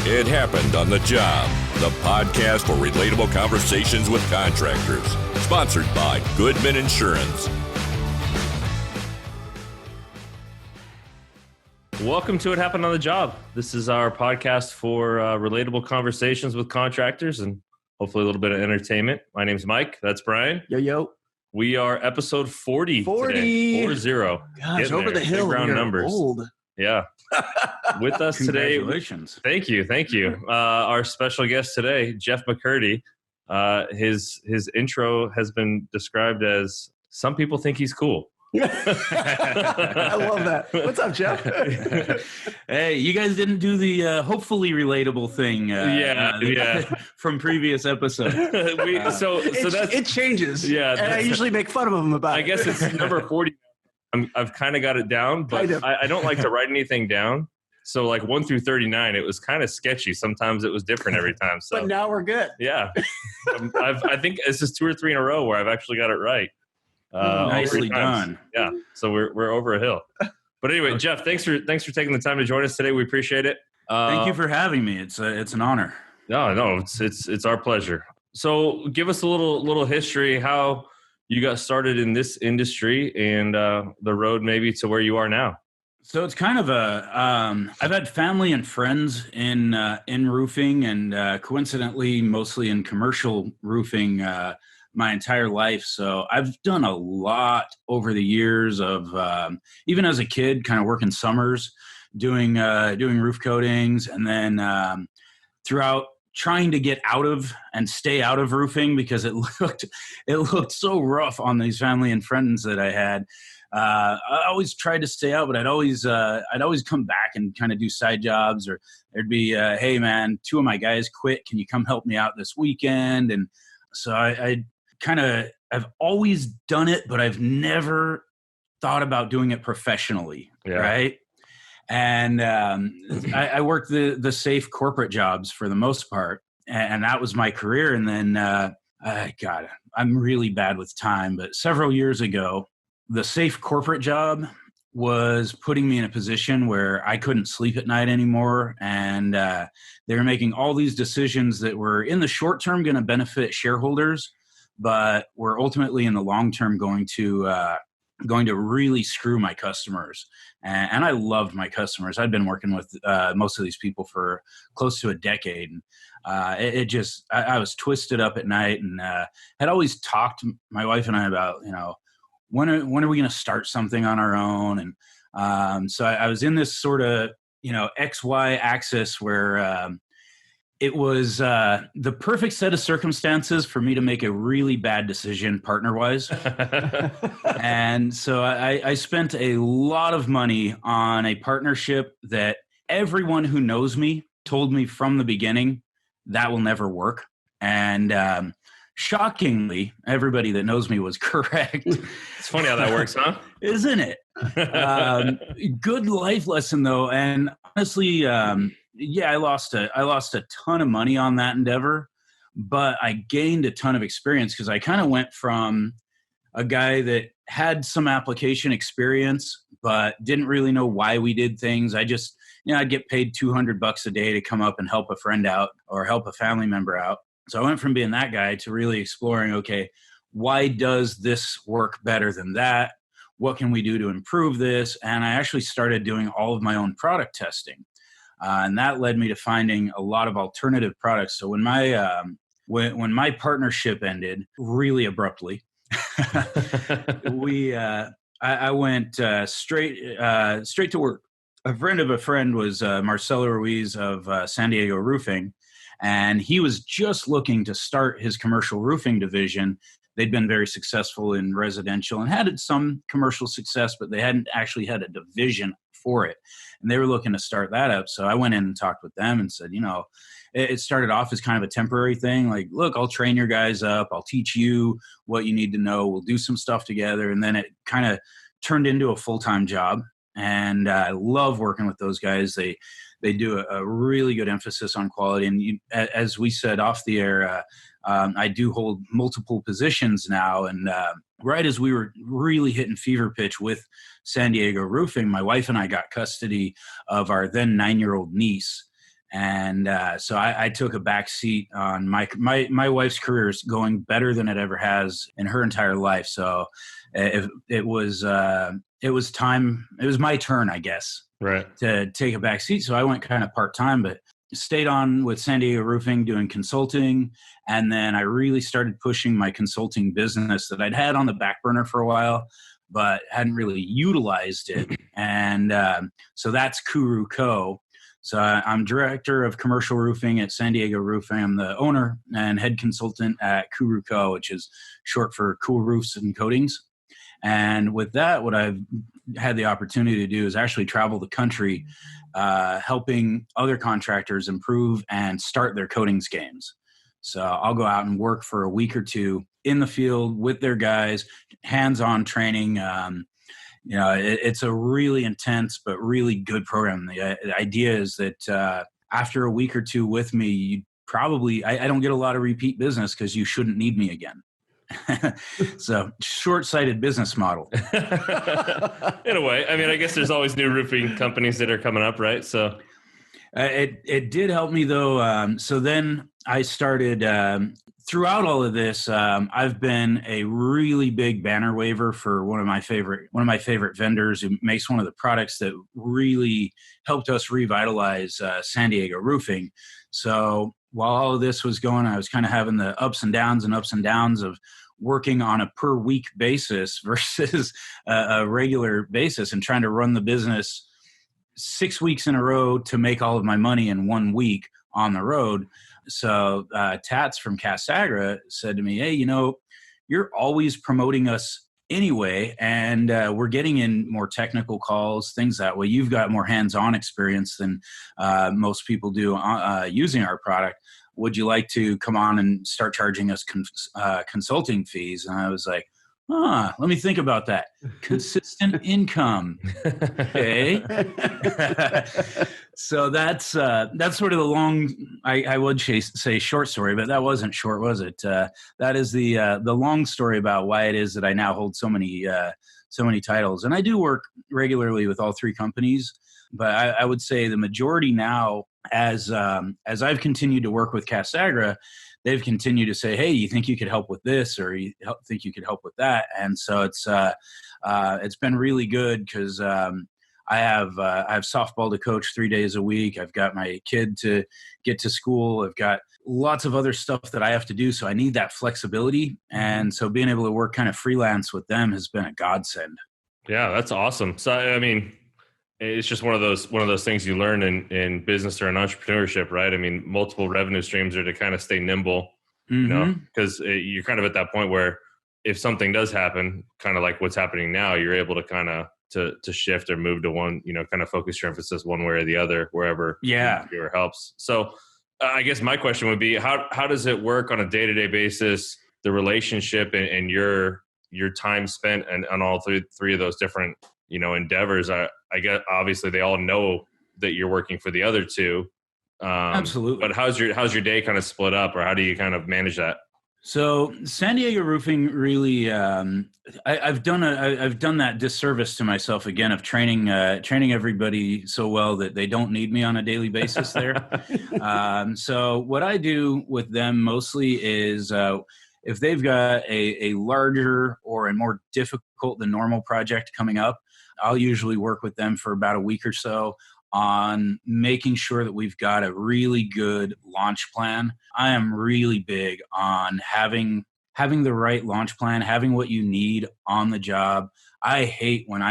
It Happened on the Job, the podcast for relatable conversations with contractors. Sponsored by Goodman Insurance. Welcome to It Happened on the Job. This is our podcast for relatable conversations with contractors and hopefully a little bit of entertainment. My name's Mike. That's Brian. Yo. We are episode 40 today. 40. Gosh, over the hill. Big round numbers. Old. Yeah. With us today. Congratulations. Thank you. Our special guest today, Jef McCurdy. His intro has been described as, some people think he's cool. I love that. What's up, Jeff? Hey, you guys didn't do the hopefully relatable thing from previous episodes. It changes. Yeah. And I usually make fun of him about it. I guess it's number 40. I've kind of got it down, but I don't like to write anything down. So like 1 through 39, it was kind of sketchy. Sometimes it was different every time. So. But now we're good. Yeah. I think it's just 2 or 3 in a row where I've actually got it right. Nicely done. Yeah. So we're over a hill. But anyway, Jeff, thanks for taking the time to join us today. We appreciate it. Thank you for having me. It's an honor. No, it's our pleasure. So give us a little history, how you got started in this industry and the road maybe to where you are now. So it's kind of I've had family and friends in roofing and coincidentally mostly in commercial roofing my entire life. So I've done a lot over the years of even as a kid, kind of working summers, doing roof coatings, and then throughout trying to get out of and stay out of roofing because it looked so rough on these family and friends that I had. I always tried to stay out, but I'd always come back and kind of do side jobs, or there'd be, hey man, 2 of my guys quit. Can you come help me out this weekend? And so I've always done it, but I've never thought about doing it professionally. Yeah. Right. And I worked the safe corporate jobs for the most part, and that was my career. And then, I'm really bad with time, but several years ago, the safe corporate job was putting me in a position where I couldn't sleep at night anymore. And they were making all these decisions that were in the short term going to benefit shareholders, but were ultimately in the long term going to really screw my customers. And I loved my customers. I'd been working with most of these people for close to a decade. And I was twisted up at night, and had always talked to my wife and I about, when are we going to start something on our own? And so I was in this sort of, XY axis where it was the perfect set of circumstances for me to make a really bad decision partner-wise. And so I spent a lot of money on a partnership that everyone who knows me told me from the beginning that will never work. And shockingly, everybody that knows me was correct. It's funny how that works, huh? Isn't it? Good life lesson, though. And honestly, I lost a ton of money on that endeavor, but I gained a ton of experience because I kind of went from a guy that had some application experience, but didn't really know why we did things. I just, I'd get paid $200 a day to come up and help a friend out or help a family member out. So I went from being that guy to really exploring, okay, why does this work better than that? What can we do to improve this? And I actually started doing all of my own product testing. And that led me to finding a lot of alternative products. So when my partnership ended really abruptly, I went straight to work. A friend of a friend was Marcelo Ruiz of San Diego Roofing, and he was just looking to start his commercial roofing division. They'd been very successful in residential and had some commercial success, but they hadn't actually had a division for it. And they were looking to start that up. So I went in and talked with them and said, it started off as kind of a temporary thing. Like, look, I'll train your guys up. I'll teach you what you need to know. We'll do some stuff together. And then it kind of turned into a full-time job. And I love working with those guys. They do a really good emphasis on quality. And as we said off the air, I do hold multiple positions now. And right as we were really hitting fever pitch with San Diego Roofing, my wife and I got custody of our then 9-year-old niece. And so I took a back seat on my wife's career is going better than it ever has in her entire life. So it was time. It was my turn, I guess, Right. to take a back seat. So I went kind of part-time, but stayed on with San Diego Roofing doing consulting. And then I really started pushing my consulting business that I'd had on the back burner for a while, but hadn't really utilized it. And so that's Coo Roo Co. So I'm director of commercial roofing at San Diego Roofing. I'm the owner and head consultant at Coo Roo Co, which is short for Cool Roofs and Coatings. And with that, what I've had the opportunity to do is actually travel the country, helping other contractors improve and start their coatings games. So I'll go out and work for a week or two in the field with their guys, hands-on training. It's a really intense but really good program. The idea is that after a week or two with me, you probably I don't get a lot of repeat business because you shouldn't need me again. So short-sighted business model. In a way. I mean, I guess there's always new roofing companies that are coming up, right? So it did help me though. So then I started throughout all of this. I've been a really big banner waver for one of my favorite vendors who makes one of the products that really helped us revitalize San Diego Roofing. So while all of this was going, I was kind of having the ups and downs of working on a per week basis versus a regular basis and trying to run the business 6 weeks in a row to make all of my money in 1 week on the road. So Tats from Castagra said to me, hey, you're always promoting us anyway, and we're getting in more technical calls, things that way. You've got more hands-on experience than most people do using our product. Would you like to come on and start charging us consulting fees? And I was like, let me think about that. Consistent income. Okay. So that's sort of the long, I would say short story, but that wasn't short, was it? That is the long story about why it is that I now hold so many titles. And I do work regularly with all three companies, but I would say the majority now, as I've continued to work with Castagra, they've continued to say, hey, you think you could help with this, or you think you could help with that? And so it's been really good because I have softball to coach 3 days a week. I've got my kid to get to school. I've got lots of other stuff that I have to do. So I need that flexibility. And so being able to work kind of freelance with them has been a godsend. Yeah, that's awesome. So, I mean, it's just one of those things you learn in business or in entrepreneurship, right? I mean, multiple revenue streams are to kind of stay nimble, because you're kind of at that point where if something does happen, kind of like what's happening now, you're able to kind of to shift or move to one, kind of focus your emphasis one way or the other, wherever your helps. So I guess my question would be, how does it work on a day-to-day basis, the relationship and your time spent and on all three of those different endeavors? I guess obviously they all know that you're working for the other two. Absolutely. But how's your day kind of split up, or how do you kind of manage that? So San Diego Roofing really, I've done that disservice to myself again of training everybody so well that they don't need me on a daily basis there. So what I do with them mostly is if they've got a larger or a more difficult than normal project coming up, I'll usually work with them for about a week or so on making sure that we've got a really good launch plan. I am really big on having the right launch plan, having what you need on the job. I hate when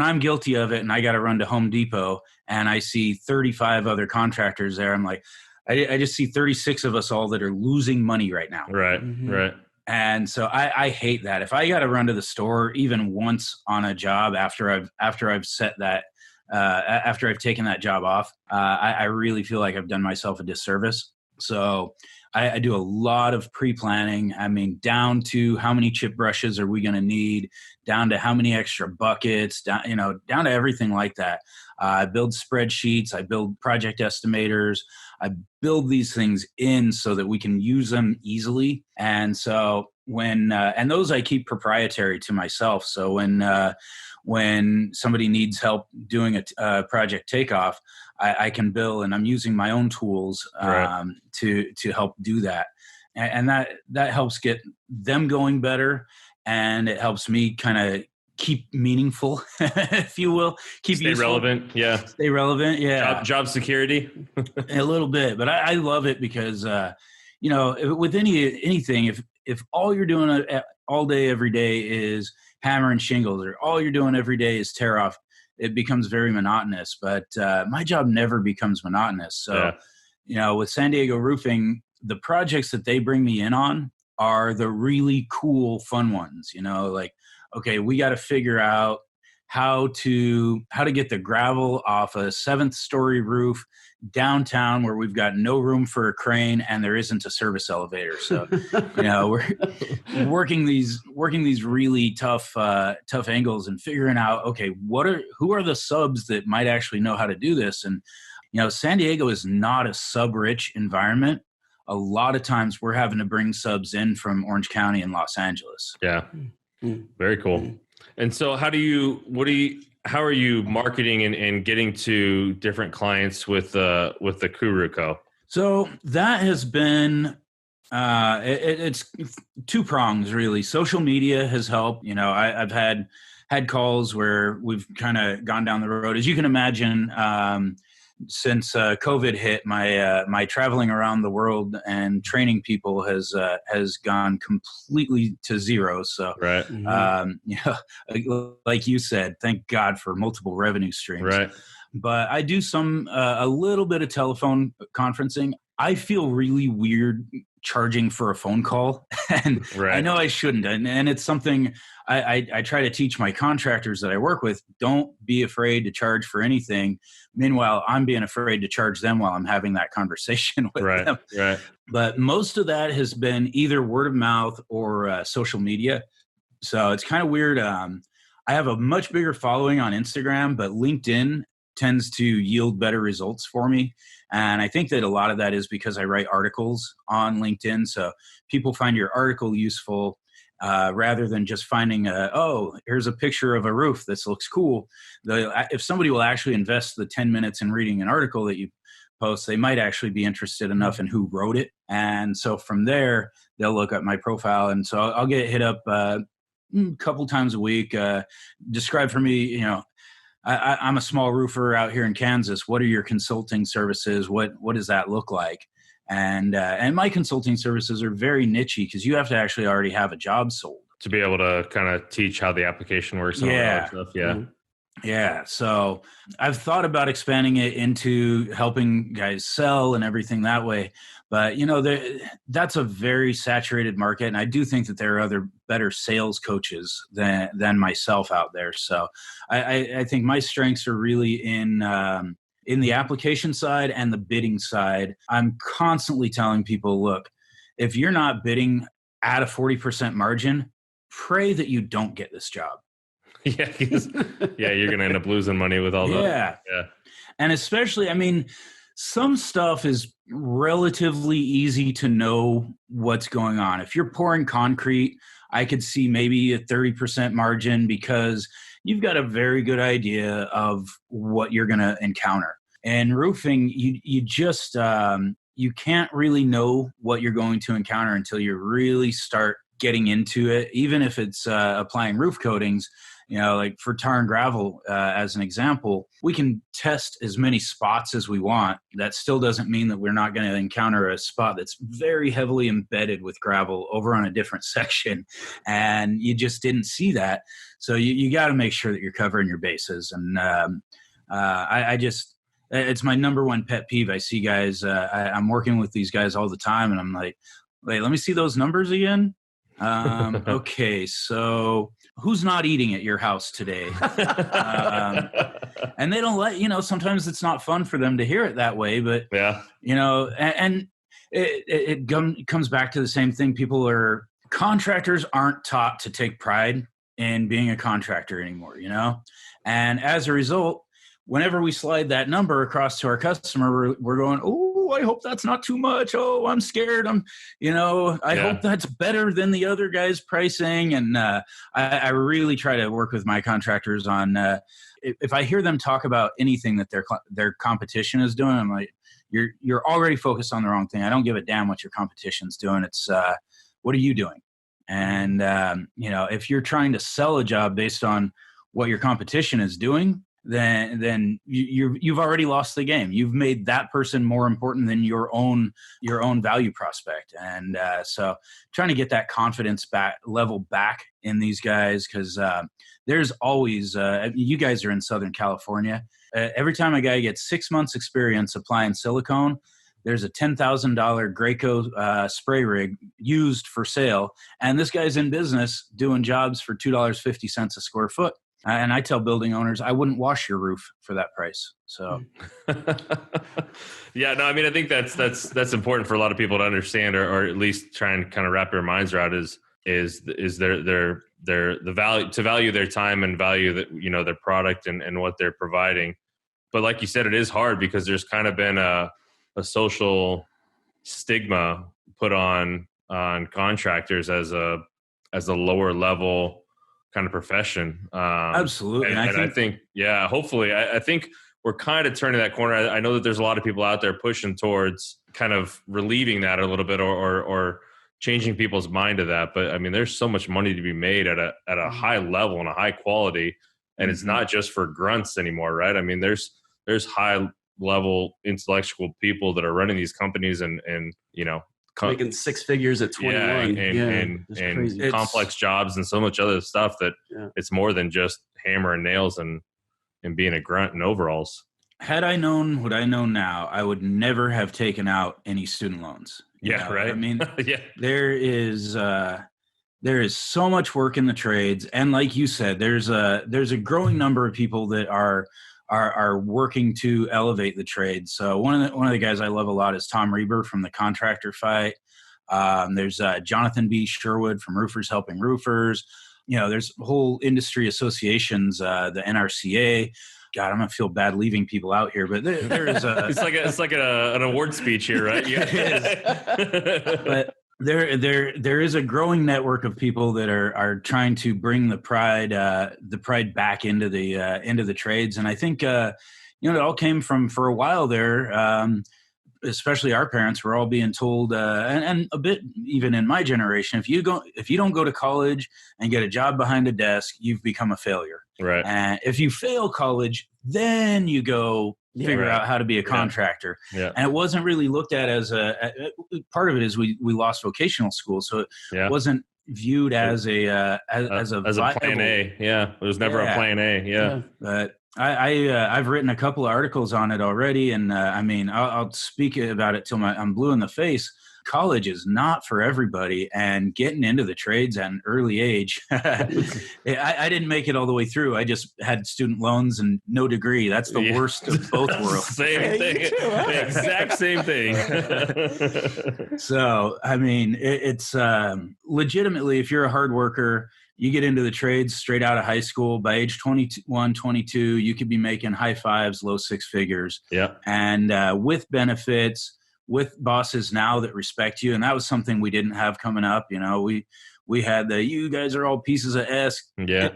I'm guilty of it and I got to run to Home Depot and I see 35 other contractors there. I'm like, I just see 36 of us all that are losing money right now. Right. Mm-hmm. Right. And so I hate that. If I got to run to the store even once on a job after I've set that, after I've taken that job off, I really feel like I've done myself a disservice. So I do a lot of pre-planning. I mean, down to how many chip brushes are we going to need, down to how many extra buckets, down to everything like that. I build spreadsheets. I build project estimators. I build these things in so that we can use them easily. And so and those I keep proprietary to myself. So when somebody needs help doing a project takeoff, I can bill, and I'm using my own tools to help do that. And that helps get them going better. And it helps me kind of keep meaningful, if you will. Stay relevant. Yeah. Stay relevant. Yeah. Job security. A little bit, but I love it because, with anything, if all you're doing all day, every day is hammering shingles, or all you're doing every day is tear off, it becomes very monotonous. But my job never becomes monotonous. So, with San Diego Roofing, the projects that they bring me in on are the really cool, fun ones. Like, okay, we got to figure out how to get the gravel off a 7th-story roof downtown where we've got no room for a crane and there isn't a service elevator. So, we're working these really tough angles and figuring out, okay, who are the subs that might actually know how to do this? And, San Diego is not a sub-rich environment. A lot of times we're having to bring subs in from Orange County and Los Angeles. Yeah. Very cool. And so how are you marketing and getting to different clients with the Coo Roo Co? So that has been, it's 2 prongs really. Social media has helped. I've had calls where we've kind of gone down the road. As you can imagine, since COVID hit, my traveling around the world and training people has gone completely to zero. So, right. Like you said, thank God for multiple revenue streams. Right. But I do a little bit of telephone conferencing. I feel really weird charging for a phone call, and I know I shouldn't. And it's something I try to teach my contractors that I work with. Don't be afraid to charge for anything. Meanwhile, I'm being afraid to charge them while I'm having that conversation with them. Right. But most of that has been either word of mouth or social media. So it's kind of weird. I have a much bigger following on Instagram, but LinkedIn tends to yield better results for me. And I think that a lot of that is because I write articles on LinkedIn. So people find your article useful rather than just finding, here's a picture of a roof. This looks cool. If somebody will actually invest the 10 minutes in reading an article that you post, they might actually be interested enough in who wrote it. And so from there, they'll look at my profile. And so I'll get hit up a couple times a week. Describe for me, I'm a small roofer out here in Kansas. What are your consulting services? What does that look like? And my consulting services are very niche-y because you have to actually already have a job sold to be able to kind of teach how the application works. And all that stuff. Yeah. Mm-hmm. Yeah. So I've thought about expanding it into helping guys sell and everything that way. But, that's a very saturated market. And I do think that there are other better sales coaches than myself out there. So I think my strengths are really in the application side and the bidding side. I'm constantly telling people, look, if you're not bidding at a 40% margin, pray that you don't get this job. Yeah, you're going to end up losing money with all that. Yeah. And especially, some stuff is relatively easy to know what's going on. If you're pouring concrete, I could see maybe a 30% margin because you've got a very good idea of what you're going to encounter. And roofing, you just you can't really know what you're going to encounter until you really start getting into it. Even if it's applying roof coatings, like for tar and gravel, as an example, we can test as many spots as we want. That still doesn't mean that we're not going to encounter a spot that's very heavily embedded with gravel over on a different section. And you just didn't see that. So you got to make sure that you're covering your bases. And it's my number one pet peeve. I see guys, I'm working with these guys all the time, and I'm like, wait, let me see those numbers again. Okay, so who's not eating at your house today? And they don't sometimes it's not fun for them to hear it that way, but and it comes back to the same thing. Contractors aren't taught to take pride in being a contractor anymore, and as a result, whenever we slide that number across to our customer, we're going, oh, oh, I hope that's not too much. Oh, I'm scared. I hope that's better than the other guy's pricing. And I really try to work with my contractors on if I hear them talk about anything that their competition is doing, I'm like, you're already focused on the wrong thing. I don't give a damn what your competition's doing. It's what are you doing? And if you're trying to sell a job based on what your competition is doing, then you've already lost the game. You've made that person more important than your own value prospect. And so trying to get that confidence level back in these guys, because there's always you guys are in Southern California. Every time a guy gets 6 months experience applying silicone, there's a $10,000 Graco spray rig used for sale. And this guy's in business doing jobs for $2.50 a square foot. And I tell building owners, I wouldn't wash your roof for that price. So, yeah, no, I mean, I think that's important for a lot of people to understand, or at least try and kind of wrap their minds around is their the value, to value their time and value that, their product and what they're providing. But like you said, it is hard because there's kind of been a social stigma put on contractors as a lower level kind of profession. Absolutely. And I think, hopefully, I think we're kind of turning that corner. I know that there's a lot of people out there pushing towards kind of relieving that a little bit or changing people's mind to that. But I mean, there's so much money to be made at a high level and a high quality. And it's not just for grunts anymore, right? I mean, there's high level intellectual people that are running these companies and making six figures at 21. And complex jobs and so much other stuff that it's more than just hammer and nails and being a grunt in overalls. Had I known what I know now, I would never have taken out any student loans. Right. I mean, there is so much work in the trades. And like you said, there's a growing number of people that are working to elevate the trade. So one of the guys I love a lot is Tom Reber from the Contractor Fight. There's Jonathan B. Sherwood from Roofers Helping Roofers. There's whole industry associations, the NRCA. God, I'm gonna feel bad leaving people out here, but there is a. it's like an award speech here, right? Yeah. It is. But there is a growing network of people that are trying to bring the pride back into the trades. And I think it all came from, for a while there, especially our parents were all being told, and a bit even in my generation, if you don't go to college and get a job behind a desk, you've become a failure. Right. And if you fail college, then you go figure out how to be a contractor. Yeah. And it wasn't really looked at as part of it is we lost vocational school. So it wasn't viewed as a plan A. Yeah. There was never a plan A. Yeah. But I've written a couple of articles on it already. And I'll speak about it till I'm blue in the face. College is not for everybody, and getting into the trades at an early age, I didn't make it all the way through. I just had student loans and no degree. That's the worst of both worlds. Same thing. The exact same thing. So, I mean, it's legitimately, if you're a hard worker, you get into the trades straight out of high school. By age 21, 22, you could be making high fives, low six figures. Yeah. And with benefits, with bosses now that respect you. And that was something we didn't have coming up. We had you guys are all pieces of S. Yeah.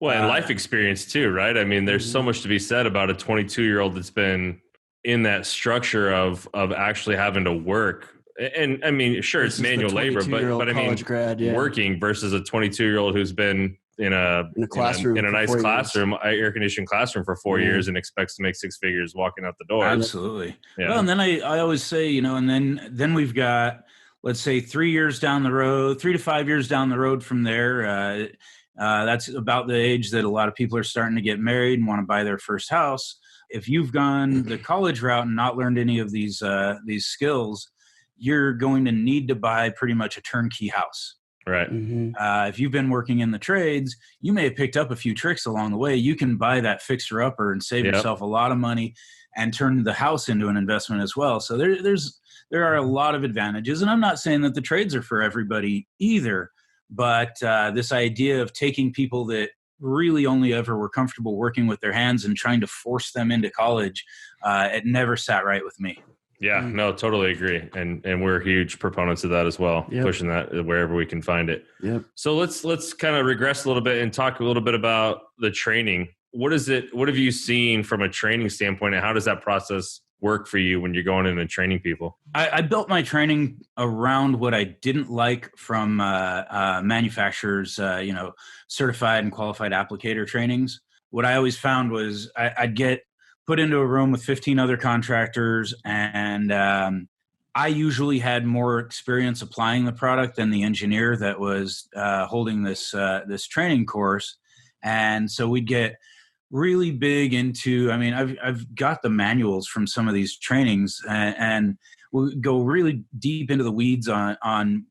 Well, and life experience too, right? I mean, there's so much to be said about a 22-year-old that's been in that structure of actually having to work. And I mean, sure, it's manual labor, but I mean, working versus a 22-year-old who's been in a classroom, in a nice classroom, air conditioned classroom for 4 years and expects to make six figures walking out the door. Absolutely. Yeah. Well, and then I always say, and then we've got, let's say 3 years down the road, 3 to 5 years down the road from there. That's about the age that a lot of people are starting to get married and want to buy their first house. If you've gone the college route and not learned any of these skills, you're going to need to buy pretty much a turnkey house. Right. Mm-hmm. If you've been working in the trades, you may have picked up a few tricks along the way. You can buy that fixer-upper and save yourself a lot of money and turn the house into an investment as well. So there are a lot of advantages. And I'm not saying that the trades are for everybody either, but this idea of taking people that really only ever were comfortable working with their hands and trying to force them into college, it never sat right with me. Yeah, no, totally agree. And we're huge proponents of that as well, pushing that wherever we can find it. Yep. So let's kind of regress a little bit and talk a little bit about the training. What have you seen from a training standpoint, and how does that process work for you when you're going in and training people? I built my training around what I didn't like from manufacturers, certified and qualified applicator trainings. What I always found was I'd get put into a room with 15 other contractors, and I usually had more experience applying the product than the engineer that was holding this training course. And so we'd get really big into, I've got the manuals from some of these trainings, and we'll go really deep into the weeds on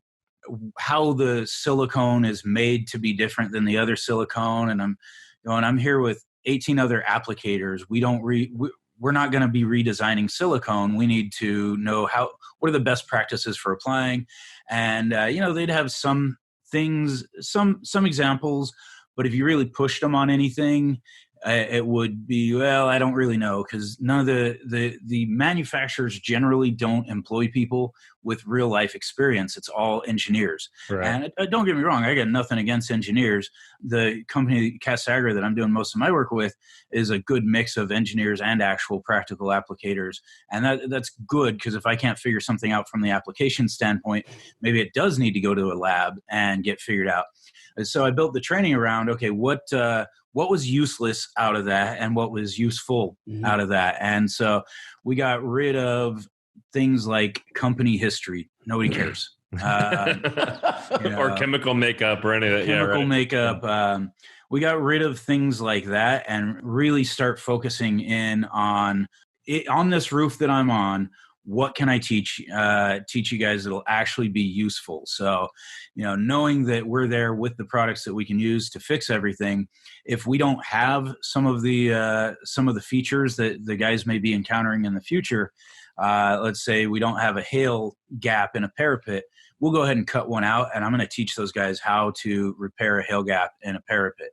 how the silicone is made to be different than the other silicone. And I'm here with 18 other applicators. We're not going to be redesigning silicone. We need to know what are the best practices for applying. And, they'd have some things, some examples, but if you really pushed them on anything, it would be, well, I don't really know, because none of the manufacturers generally don't employ people with real life experience. It's all engineers. Right. And don't get me wrong, I got nothing against engineers. The company Castagra that I'm doing most of my work with is a good mix of engineers and actual practical applicators. And that's good, because if I can't figure something out from the application standpoint, maybe it does need to go to a lab and get figured out. So I built the training around, okay, what was useless out of that and what was useful out of that. And so we got rid of things like company history. Nobody cares. Or chemical makeup or any of that. Chemical makeup. We got rid of things like that and really start focusing in on this roof that I'm on. What can I teach you guys that'll actually be useful? So, knowing that we're there with the products that we can use to fix everything, if we don't have some of the features that the guys may be encountering in the future, let's say we don't have a hail gap in a parapet, we'll go ahead and cut one out, and I'm going to teach those guys how to repair a hail gap in a parapet.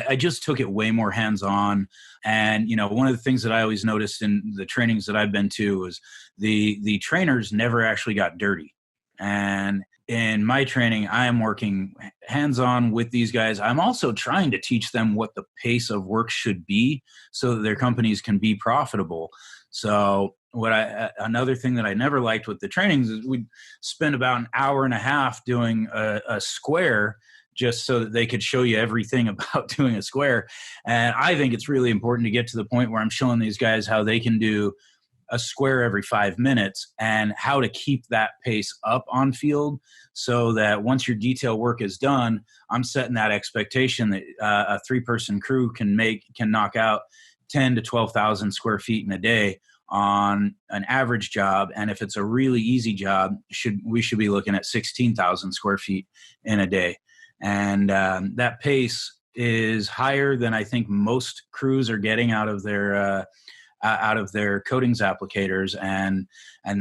I just took it way more hands-on. And, one of the things that I always noticed in the trainings that I've been to was the trainers never actually got dirty. And in my training, I am working hands-on with these guys. I'm also trying to teach them what the pace of work should be so that their companies can be profitable. So another thing that I never liked with the trainings is we'd spend about an hour and a half doing a square just so that they could show you everything about doing a square. And I think it's really important to get to the point where I'm showing these guys how they can do a square every 5 minutes and how to keep that pace up on field, so that once your detail work is done, I'm setting that expectation that a 3-person crew can knock out 10 to 12,000 square feet in a day on an average job. And if it's a really easy job, we should be looking at 16,000 square feet in a day. And that pace is higher than I think most crews are getting out of their coatings applicators, and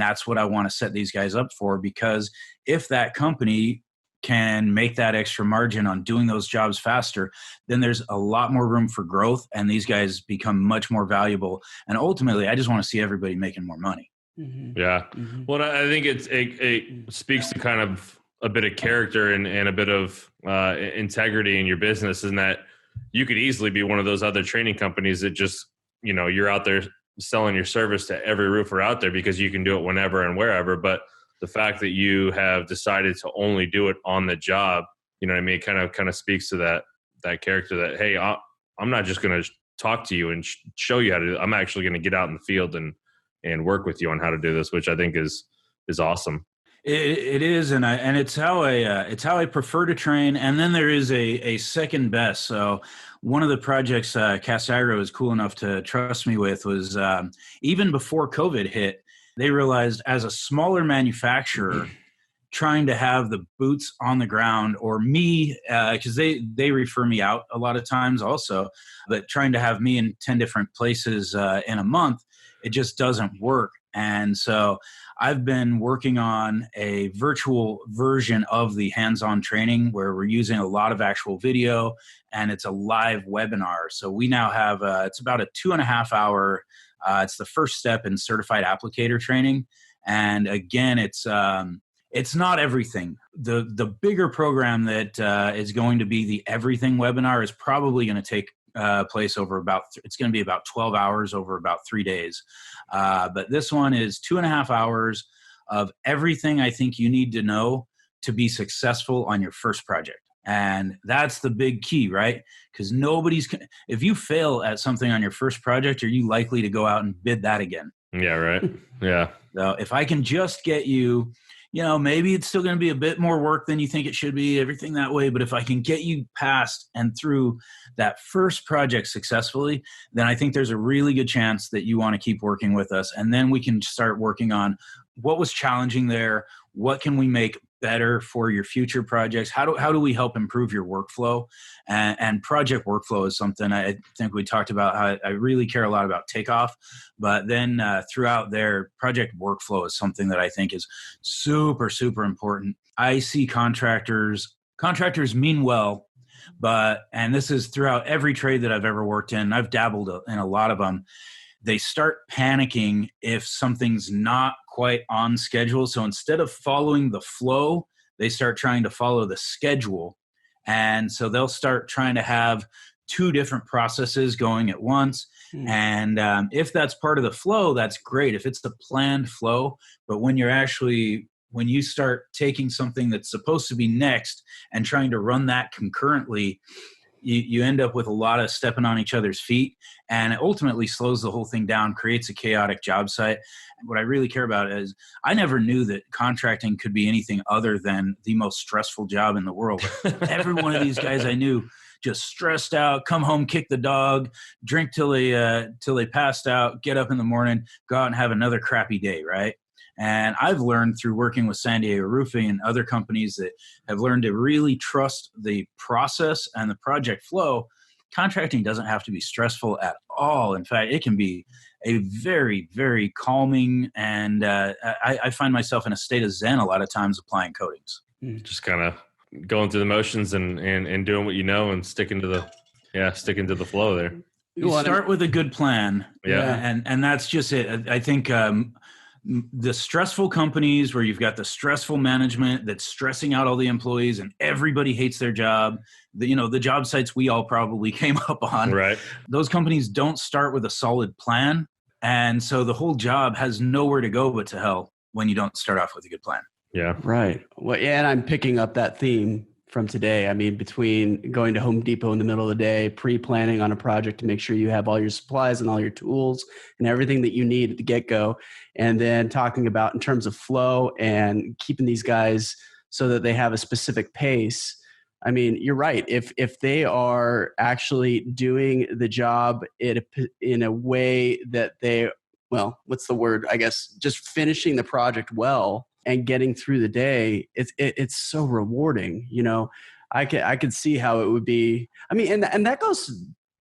that's what I want to set these guys up for. Because if that company can make that extra margin on doing those jobs faster, then there's a lot more room for growth, and these guys become much more valuable. And ultimately, I just want to see everybody making more money. Mm-hmm. Yeah. Mm-hmm. Well, I think it speaks to kind of a bit of character and a bit of integrity in your business, in that you could easily be one of those other training companies that just, you're out there selling your service to every roofer out there because you can do it whenever and wherever. But the fact that you have decided to only do it on the job, kind of speaks to that character that, hey, I'm not just going to talk to you and show you how to do it. I'm actually going to get out in the field and work with you on how to do this, which I think is awesome. It is, and it's how I prefer to train. And then there is a second best. So one of the projects Castagra was cool enough to trust me with was even before COVID hit, they realized as a smaller manufacturer, trying to have the boots on the ground, or me, because they refer me out a lot of times also, but trying to have me in 10 different places in a month, it just doesn't work. And so I've been working on a virtual version of the hands-on training where we're using a lot of actual video, and it's a live webinar. So we now have it's about a 2.5 hour It's the first step in certified applicator training. And again, it's not everything. The bigger program that is going to be the everything webinar is probably going to take place over it's going to be about 12 hours over about 3 days. But this one is 2.5 hours of everything I think you need to know to be successful on your first project. And that's the big key, right? Because if you fail at something on your first project, are you likely to go out and bid that again? Yeah, right. Yeah. So if I can just get you, maybe it's still going to be a bit more work than you think it should be, everything that way. But if I can get you past and through that first project successfully, then I think there's a really good chance that you want to keep working with us. And then we can start working on what was challenging there. What can we make better for your future projects? How do we help improve your workflow? And project workflow is something I think we talked about. I really care a lot about takeoff, but then throughout there, project workflow is something that I think is super, super important. I see contractors mean well, and this is throughout every trade that I've ever worked in. I've dabbled in a lot of them. They start panicking if something's not quite on schedule. So instead of following the flow, they start trying to follow the schedule. And so they'll start trying to have 2 different processes going at once. And if that's part of the flow, that's great. If it's the planned flow, but when you start taking something that's supposed to be next and trying to run that concurrently, you end up with a lot of stepping on each other's feet, and it ultimately slows the whole thing down, creates a chaotic job site. What I really care about is I never knew that contracting could be anything other than the most stressful job in the world. Every one of these guys I knew just stressed out, come home, kick the dog, drink till they passed out, get up in the morning, go out and have another crappy day, right? And I've learned through working with San Diego Roofing and other companies that have learned to really trust the process and the project flow. Contracting doesn't have to be stressful at all. In fact, it can be a very, very calming, and I find myself in a state of zen a lot of times applying coatings. Just kind of going through the motions and doing what you know and sticking to the flow there. You start with a good plan. Yeah. And that's just it. I think the stressful companies where you've got the stressful management that's stressing out all the employees and everybody hates their job, the job sites we all probably came up on, right? Those companies don't start with a solid plan. And so the whole job has nowhere to go but to hell when you don't start off with a good plan. Yeah. Right. Well, yeah, and I'm picking up that theme from today. I mean, between going to Home Depot in the middle of the day, pre-planning on a project to make sure you have all your supplies and all your tools and everything that you need at the get-go, and then talking about in terms of flow and keeping these guys so that they have a specific pace. I mean, you're right. If they are actually doing the job in a way that what's the word? I guess just finishing the project well and getting through the day, it's so rewarding. I could see how it would be. I mean, and that goes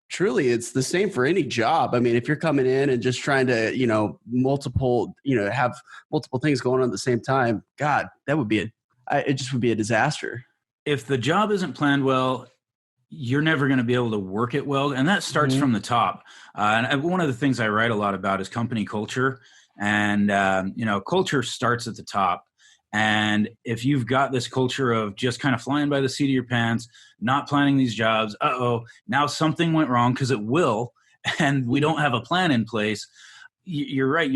truly, it's the same for any job. I mean, if you're coming in and just trying to, have multiple things going on at the same time, God, it just would be a disaster. If the job isn't planned well, you're never going to be able to work it well. And that starts from the top. And one of the things I write a lot about is company culture. And, culture starts at the top. And if you've got this culture of just kind of flying by the seat of your pants, not planning these jobs, now something went wrong, because it will, and we don't have a plan in place. You're right.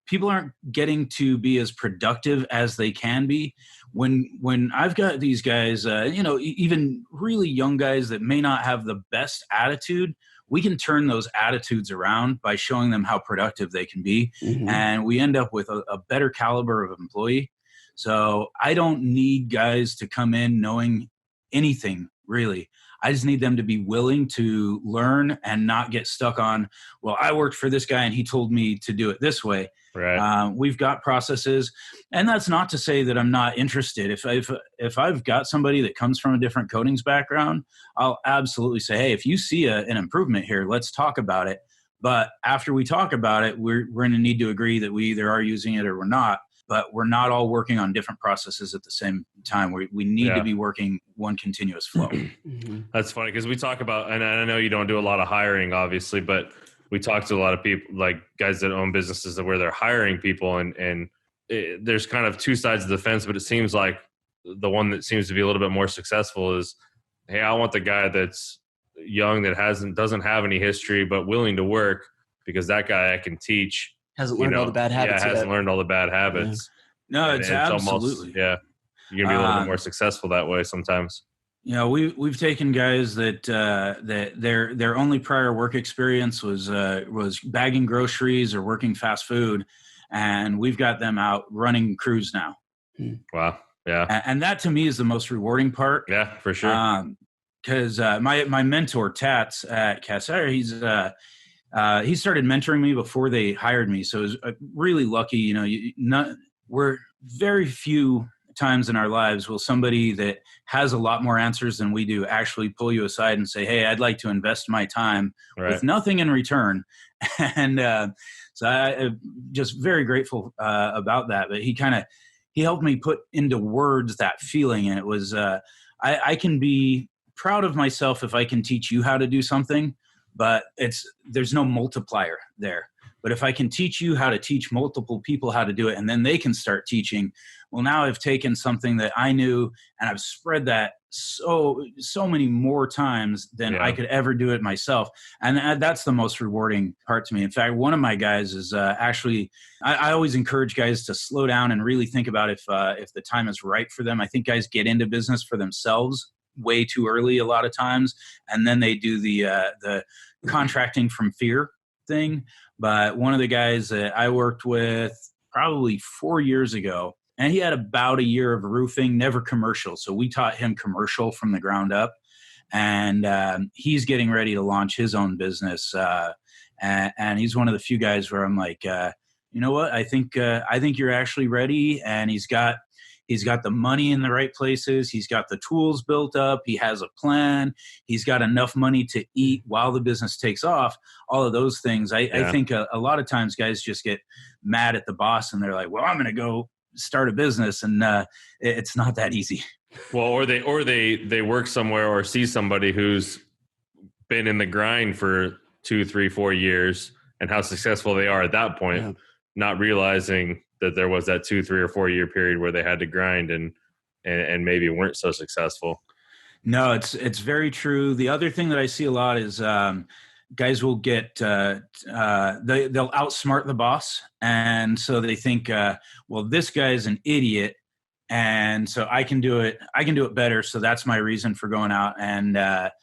People aren't getting to be as productive as they can be. When I've got these guys, even really young guys that may not have the best attitude, we can turn those attitudes around by showing them how productive they can be. Mm-hmm. And we end up with a better caliber of employee. So I don't need guys to come in knowing anything, really. I just need them to be willing to learn and not get stuck on, well, I worked for this guy and he told me to do it this way. Right. We've got processes, and that's not to say that I'm not interested. If I've got somebody that comes from a different coatings background, I'll absolutely say, hey, if you see an improvement here, let's talk about it. But after we talk about it, we're going to need to agree that we either are using it or we're not. But we're not all working on different processes at the same time. We need to be working one continuous flow. That's funny because we talk about, and I know you don't do a lot of hiring, obviously, but we talk to a lot of people, like guys that own businesses where they're hiring people, and there's kind of two sides of the fence, but it seems like the one that seems to be a little bit more successful is, hey, I want the guy that's young, that doesn't have any history, but willing to work, because that guy I can teach. Hasn't learned all the bad habits. Yeah, hasn't learned all the bad habits. Yeah. No, it's absolutely. Almost, yeah. You're going to be a little bit more successul that way sometimes. You know, we've taken guys that their only prior work experience was bagging groceries or working fast food, and we've got them out running crews now. Wow. Yeah. And that to me is the most rewarding part. Yeah, for sure. Because my mentor Tats at Castagra, he started mentoring me before they hired me, so it was really lucky. You know, we're very few times in our lives will somebody that has a lot more answers than we do actually pull you aside and say, hey, I'd like to invest my time with nothing in return. And so I'm just very grateful about that. But he helped me put into words that feeling. And it was, I can be proud of myself if I can teach you how to do something, but there's no multiplier there. But if I can teach you how to teach multiple people how to do it, and then they can start teaching, well, now I've taken something that I knew and I've spread that so many more times than I could ever do it myself. And that's the most rewarding part to me. In fact, one of my guys is actually, I always encourage guys to slow down and really think about if the time is right for them. I think guys get into business for themselves way too early a lot of times, and then they do the contracting from fear thing. But one of the guys that I worked with probably 4 years ago, and he had about a year of roofing, never commercial. So we taught him commercial from the ground up, and he's getting ready to launch his own business. And he's one of the few guys where I'm like, you know what? I think you're actually ready. And he's got the money in the right places. He's got the tools built up. He has a plan. He's got enough money to eat while the business takes off. All of those things. I think a lot of times guys just get mad at the boss and they're like, well, I'm going to go start a business. And it's not that easy. Well, or they work somewhere or see somebody who's been in the grind for 2, 3, 4 years and how successful they are at that point, not realizing that there was that 2, 3, or 4 year period where they had to grind and maybe weren't so successful. No, it's very true. The other thing that I see a lot is guys will get they'll outsmart the boss, and so they think, well, this guy's an idiot, and so I can do it. I can do it better. So that's my reason for going out and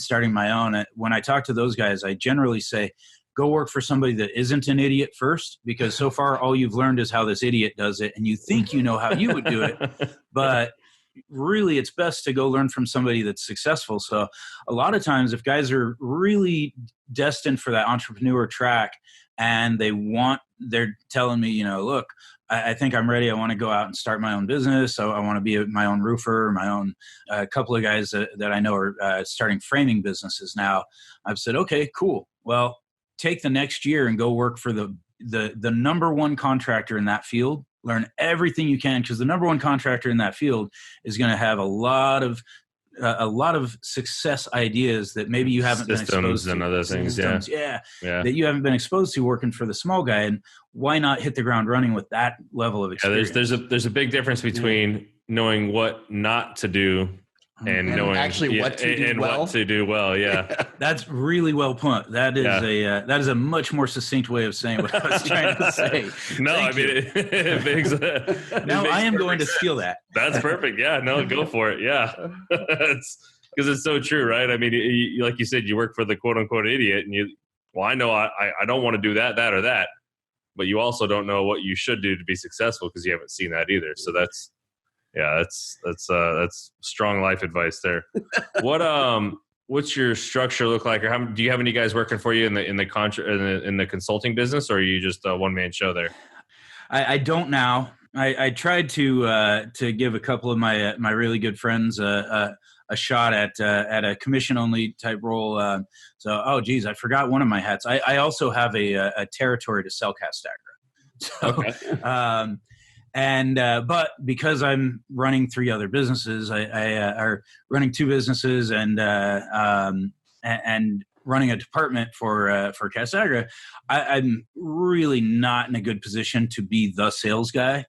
starting my own. When I talk to those guys, I generally say, go work for somebody that isn't an idiot first, because so far all you've learned is how this idiot does it, and you think you know how you would do it, but really it's best to go learn from somebody that's successful. So a lot of times if guys are really destined for that entrepreneur track and they're telling me, look, I think I'm ready. I want to go out and start my own business. So I want to be my own roofer, my own, a couple of guys that I know are starting framing businesses now. I've said, okay, cool. Well, take the next year and go work for the number one contractor in that field. Learn everything you can, because the number one contractor in that field is going to have a lot of success ideas that maybe you haven't been exposed to. And other things, that you haven't been exposed to working for the small guy. And why not hit the ground running with that level of experience? There's a big difference between knowing what not to do and knowing actually what to do well. What to do well. Yeah. That's really well put. That is a much more succinct way of saying what I was trying to say. No, it makes now I am going to steal that. That's perfect. Yeah, no, go for it. Yeah. Because it's so true, right? I mean, like you said, you work for the quote unquote idiot, and I know I don't want to do that or that, but you also don't know what you should do to be successful because you haven't seen that either. So that's strong life advice there. What's your structure look like, or do you have any guys working for you in the consulting business, or are you just a one man show there? I don't now. I tried to give a couple of my really good friends a shot at a commission only type role. I forgot one of my hats. I also have a territory to sell Castagra. So, okay. But because I'm running 3 other businesses, I are running 2 businesses, and running a department for Castagra, I'm really not in a good position to be the sales guy.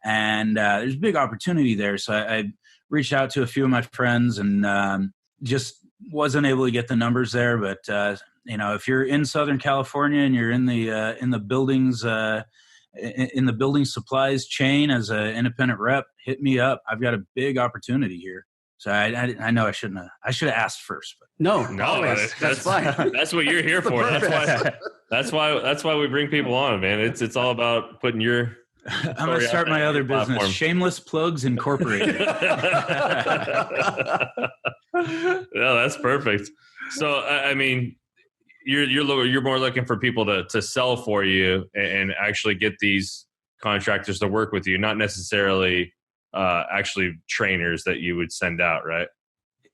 And there's a big opportunity there. So I reached out to a few of my friends and just wasn't able to get the numbers there. But, if you're in Southern California and you're in the buildings, in the building supplies chain as an independent rep, hit me up. I've got a big opportunity here. So I know I should have asked first, but No, that's fine. That's what you're here for. That's why we bring people on, man. It's all about putting your. I'm going to start my other business, Shameless Plugs Incorporated. Yeah, that's perfect. So, I mean, you're more looking for people to sell for you and actually get these contractors to work with you, not necessarily actually trainers that you would send out, right?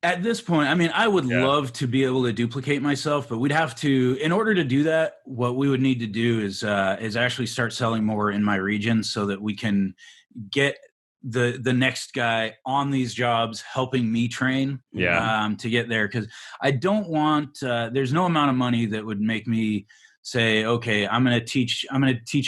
At this point, I mean, I would love to be able to duplicate myself, but we'd have to, in order to do that, what we would need to do is actually start selling more in my region so that we can get the next guy on these jobs helping me train to get there. Because I don't want, there's no amount of money that would make me say, okay, I'm going to teach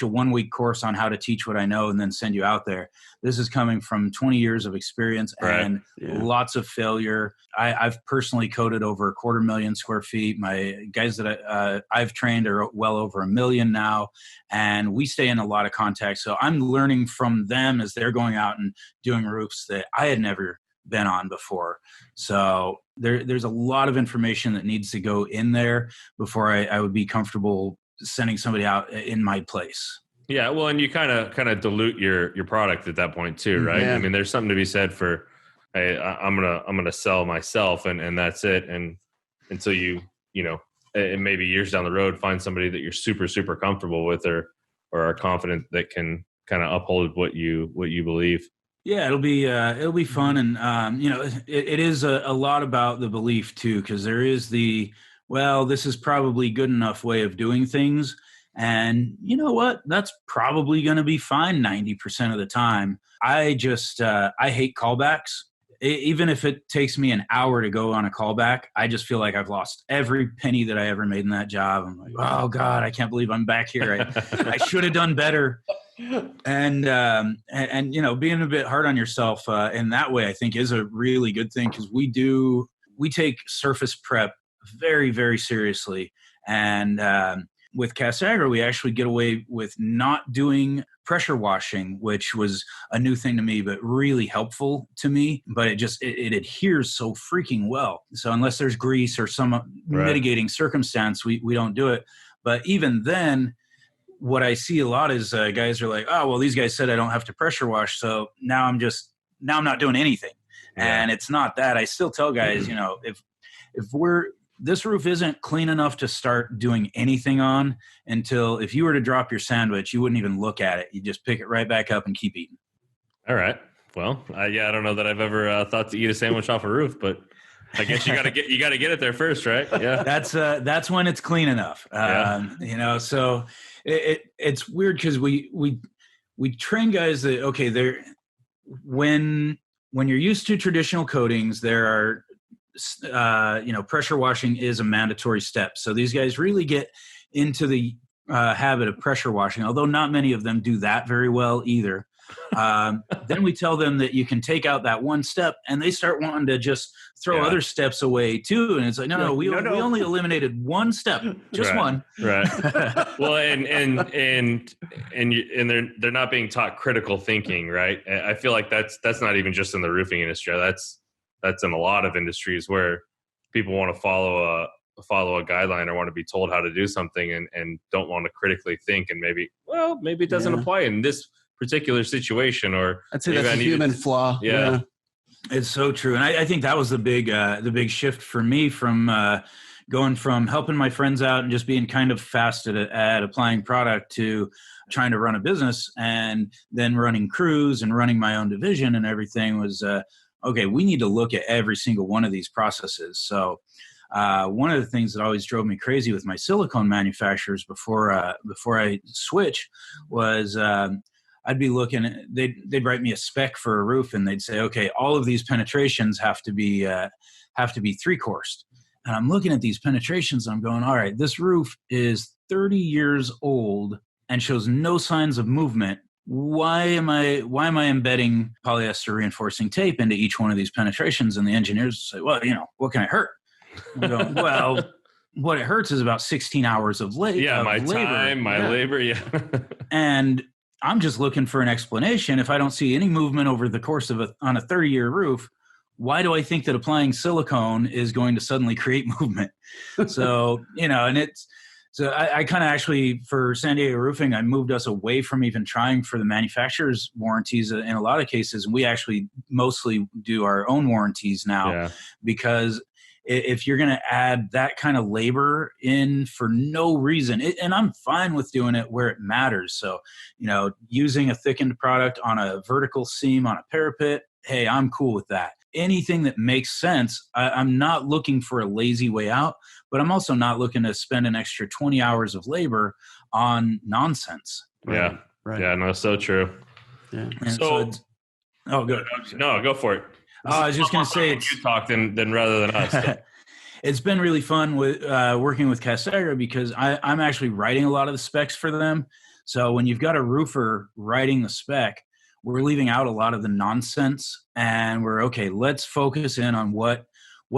a 1 week course on how to teach what I know and then send you out there. This is coming from 20 years of experience and lots of failure. I've personally coded over 250,000 square feet. My guys that I've trained are well over 1 million now, and we stay in a lot of contact. So I'm learning from them as they're going out and doing roofs that I had never been on before. So there's a lot of information that needs to go in there before I would be comfortable sending somebody out in my place. Yeah, well, and you kind of dilute your product at that point too, right? Yeah. I mean, there's something to be said for, hey, I'm gonna sell myself, and that's it. And until and maybe years down the road, find somebody that you're super super comfortable with, or are confident that can kind of uphold what you believe. Yeah, it'll be fun, and it is a lot about the belief too, because there is this is probably good enough way of doing things, and you know what, that's probably going to be fine 90% of the time. I just I hate callbacks. Even if it takes me an hour to go on a callback, I just feel like I've lost every penny that I ever made in that job. I'm like, oh God, I can't believe I'm back here. I should have done better. And being a bit hard on yourself in that way, I think is a really good thing, because we take surface prep very, very seriously. And with Castagra, we actually get away with not doing pressure washing, which was a new thing to me, but really helpful to me. But it adheres so freaking well. So unless there's grease or some mitigating circumstance, we don't do it. But even then, what I see a lot is guys are like, oh, well, these guys said I don't have to pressure wash, so now I'm not doing anything. Yeah. And it's not that. I still tell guys, if this roof isn't clean enough to start doing anything on, until if you were to drop your sandwich, you wouldn't even look at it. You just pick it right back up and keep eating. All right. Well, I don't know that I've ever thought to eat a sandwich off a roof, but I guess you got to get it there first, right? Yeah. That's when it's clean enough. So it's weird because we train guys that, when you're used to traditional coatings, there are, pressure washing is a mandatory step. So these guys really get into the habit of pressure washing, although not many of them do that very well either. Then we tell them that you can take out that one step, and they start wanting to just throw other steps away too. And it's like, no, we only eliminated one step, just one. Right. Well, and they're not being taught critical thinking, right? I feel like that's not even just in the roofing industry. That's in a lot of industries where people want to follow a guideline or want to be told how to do something and don't want to critically think, and maybe it doesn't apply in this particular situation, or I'd say that's a human flaw. Yeah. It's so true. And I think that was the big shift for me from going from helping my friends out and just being kind of fast at applying product to trying to run a business, and then running crews and running my own division and everything was, okay, we need to look at every single one of these processes. So one of the things that always drove me crazy with my silicone manufacturers before I switch was I'd be looking, they'd write me a spec for a roof, and they'd say, okay, all of these penetrations have to be 3-coursed. And I'm looking at these penetrations. And I'm going, all right, this roof is 30 years old and shows no signs of movement. Why am I embedding polyester reinforcing tape into each one of these penetrations? And the engineers say, well, what can it hurt? I'm going, well, what it hurts is about 16 hours of labor. Yeah, my time, my labor. Yeah. And I'm just looking for an explanation. If I don't see any movement over the course of on a 30-year roof, why do I think that applying silicone is going to suddenly create movement? So, so I kind of actually, for San Diego Roofing, I moved us away from even trying for the manufacturer's warranties in a lot of cases. And we actually mostly do our own warranties now, because if you're going to add that kind of labor in for no reason, and I'm fine with doing it where it matters. So, using a thickened product on a vertical seam on a parapet, hey, I'm cool with that. Anything that makes sense, I'm not looking for a lazy way out, but I'm also not looking to spend an extra 20 hours of labor on nonsense. Yeah. Right. Yeah, no, so true. Yeah. So good. No, go for it. I was just going to say, you talk than rather than us. It's been really fun with working with Castagra, because I'm actually writing a lot of the specs for them. So when you've got a roofer writing the spec, we're leaving out a lot of the nonsense, and we're okay. Let's focus in on what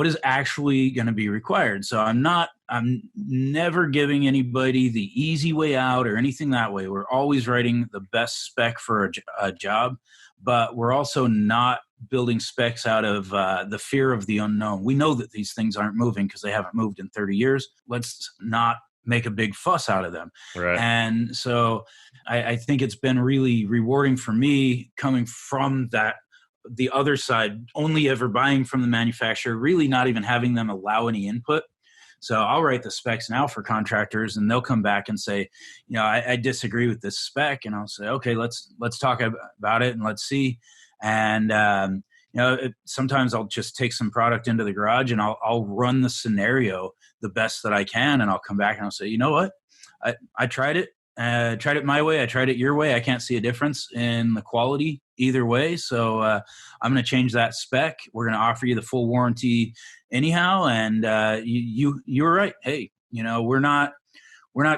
is actually going to be required. So I'm never giving anybody the easy way out or anything that way. We're always writing the best spec for a job, but we're also not building specs out of the fear of the unknown. We know that these things aren't moving because they haven't moved in 30 years. Let's not make a big fuss out of them. Right. And so I think it's been really rewarding for me coming from the other side, only ever buying from the manufacturer, really not even having them allow any input. So I'll write the specs now for contractors, and they'll come back and say, I disagree with this spec. And I'll say, okay, let's talk about it and let's see. And, sometimes I'll just take some product into the garage and I'll run the scenario the best that I can. And I'll come back and I'll say, you know what? I tried it. Tried it my way. I tried it your way. I can't see a difference in the quality either way. So I'm going to change that spec. We're going to offer you the full warranty anyhow. And you were right. Hey, we're not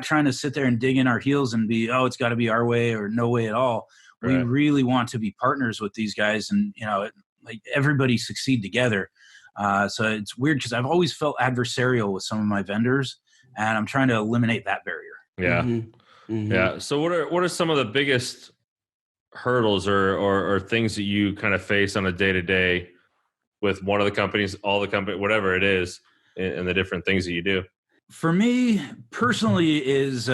trying to sit there and dig in our heels and be, it's got to be our way or no way at all. Right. We really want to be partners with these guys, and like everybody succeed together. So it's weird because I've always felt adversarial with some of my vendors, and I'm trying to eliminate that barrier. Yeah. Mm-hmm. Mm-hmm. Yeah. So what are some of the biggest hurdles or things that you kind of face on a day-to-day with one of the companies, all the company, whatever it is, and the different things that you do? For me personally is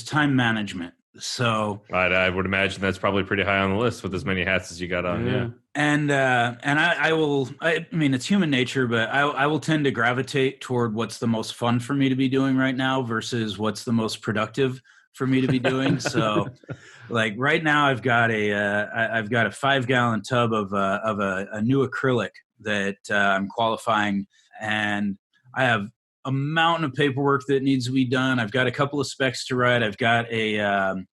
time management. So I would imagine that's probably pretty high on the list with as many hats as you got on. Yeah. And I mean, it's human nature, but I will tend to gravitate toward what's the most fun for me to be doing right now versus what's the most productive for me to be doing. So like right now I've got a 5-gallon tub of a new acrylic that I'm qualifying, and I have a mountain of paperwork that needs to be done. I've got a couple of specs to write. I've got I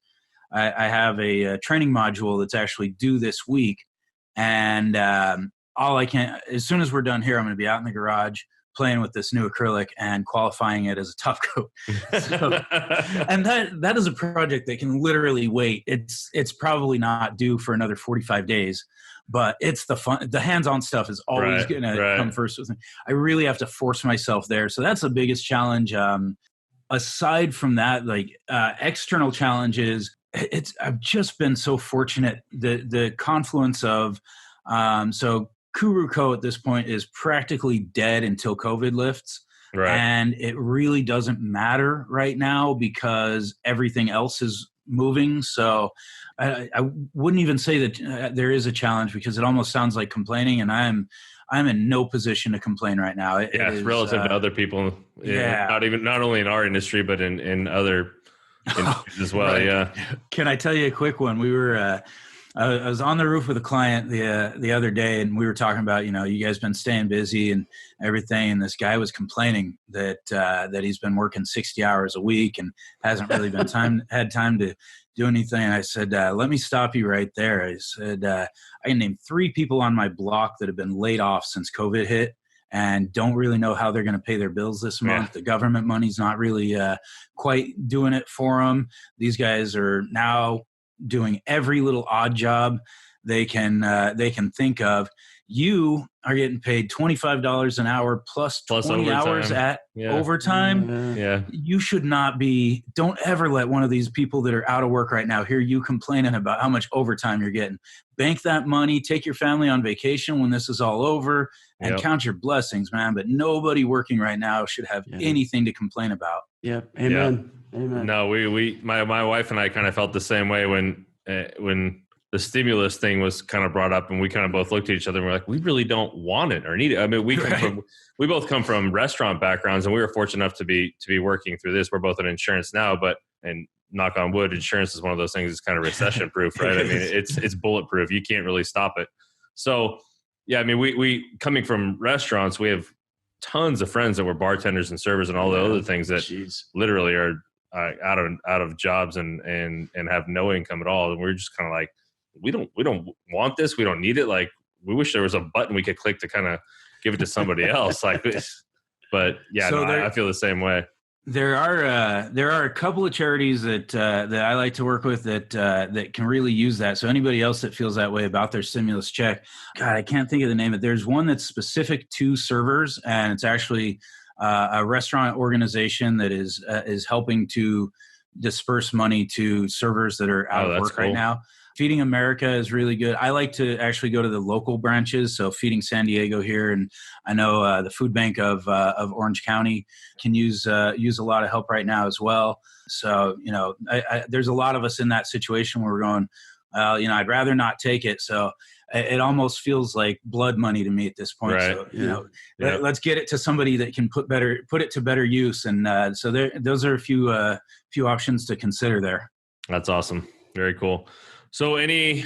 have a training module that's actually due this week. And as soon as we're done here, I'm going to be out in the garage playing with this new acrylic and qualifying it as a top coat. So, and that is a project that can literally wait. It's probably not due for another 45 days. But it's the hands-on stuff is always going to come first with me. I really have to force myself there. So that's the biggest challenge. Aside from that, like external challenges, I've just been so fortunate. The confluence of, so Coo Roo Co at this point is practically dead until COVID lifts. Right. And it really doesn't matter right now because everything else is moving. So I wouldn't even say that there is a challenge because it almost sounds like complaining, and I'm in no position to complain right now. It's relative to other people. Not only in our industry, but in other industries as well. Right. Yeah. Can I tell you a quick one? We were, I was on the roof with a client the other day, and we were talking about, you guys been staying busy and everything. And this guy was complaining that he's been working 60 hours a week and hasn't really had time to do anything. And I said, let me stop you right there. I said, I can name 3 people on my block that have been laid off since COVID hit. and don't really know how they're going to pay their bills this month. The government money's not really quite doing it for them. These guys are now doing every little odd job they can think of. You are getting paid $25 an hour plus 20 overtime. hours at overtime. Yeah. You should not be. Don't ever let one of these people that are out of work right now hear you complaining about how much overtime you're getting. Bank that money, take your family on vacation when this is all over, and count your blessings, man. But nobody working right now should have anything to complain about. Yep. Amen. Yeah. Amen. No, my wife and I kind of felt the same way when the stimulus thing was kind of brought up, and we kind of both looked at each other and we're like, we really don't want it or need it. I mean, we both come from restaurant backgrounds, and we were fortunate enough to be working through this. We're both in insurance now, and knock on wood, insurance is one of those things that's kind of recession proof, right? I mean, it's bulletproof. You can't really stop it. So yeah, I mean, we coming from restaurants, we have tons of friends that were bartenders and servers and all the other things that literally are out of jobs and have no income at all. And we're just kind of like, we don't want this. We don't need it. Like, we wish there was a button we could click to kind of give it to somebody else like this. But yeah, so I feel the same way. There are a couple of charities that I like to work with that can really use that. So anybody else that feels that way about their stimulus check, God, I can't think of the name of it. There's one that's specific to servers, and it's actually a restaurant organization that is helping to disperse money to servers that are out of work right now. Feeding America is really good. I like to actually go to the local branches. So Feeding San Diego here, and I know the food bank of Orange County can use a lot of help right now as well. So, there's a lot of us in that situation where we're going, I'd rather not take it. So it almost feels like blood money to me at this point. Right. So, let's get it to somebody that can put it to better use. And so those are a few options to consider there. That's awesome. Very cool. So any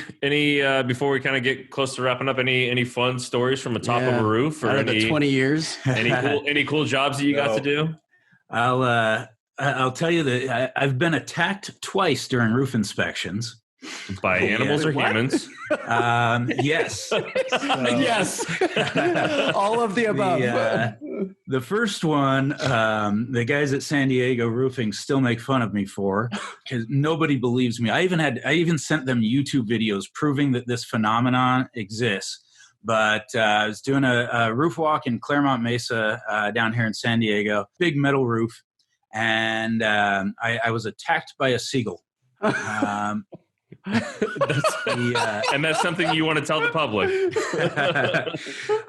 before we kind of get close to wrapping up, any fun stories from the top of a roof, or the 20 years? any cool jobs that you got to do? I'll tell you that I've been attacked twice during inspections. By animals or humans? Yes. Yes. All of the above. The first one, the guys at San Diego Roofing still make fun of me for, because nobody believes me. I even sent them YouTube videos proving that this phenomenon exists. But I was doing a roof walk in Claremont Mesa down here in San Diego, big metal roof, and I was attacked by a seagull. And that's something you want to tell the public.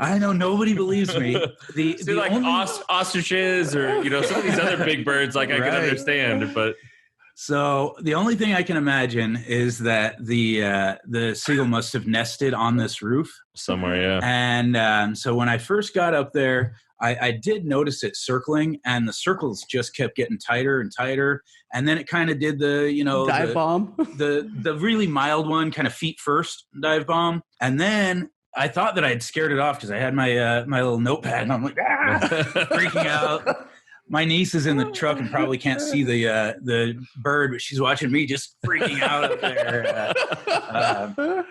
I know nobody believes me. Ostriches or some of these other big birds, like I can understand, but so the only thing I can imagine is that the seagull must have nested on this roof somewhere. Yeah, and so when I first got up there, I did notice it circling, and the circles just kept getting tighter and tighter. And then it kind of did the dive bomb, the really mild one, kind of feet first dive bomb. And then I thought that I had scared it off because I had my my little notepad, and I'm like freaking out. My niece is in the truck and probably can't see the bird, but she's watching me just freaking out up there.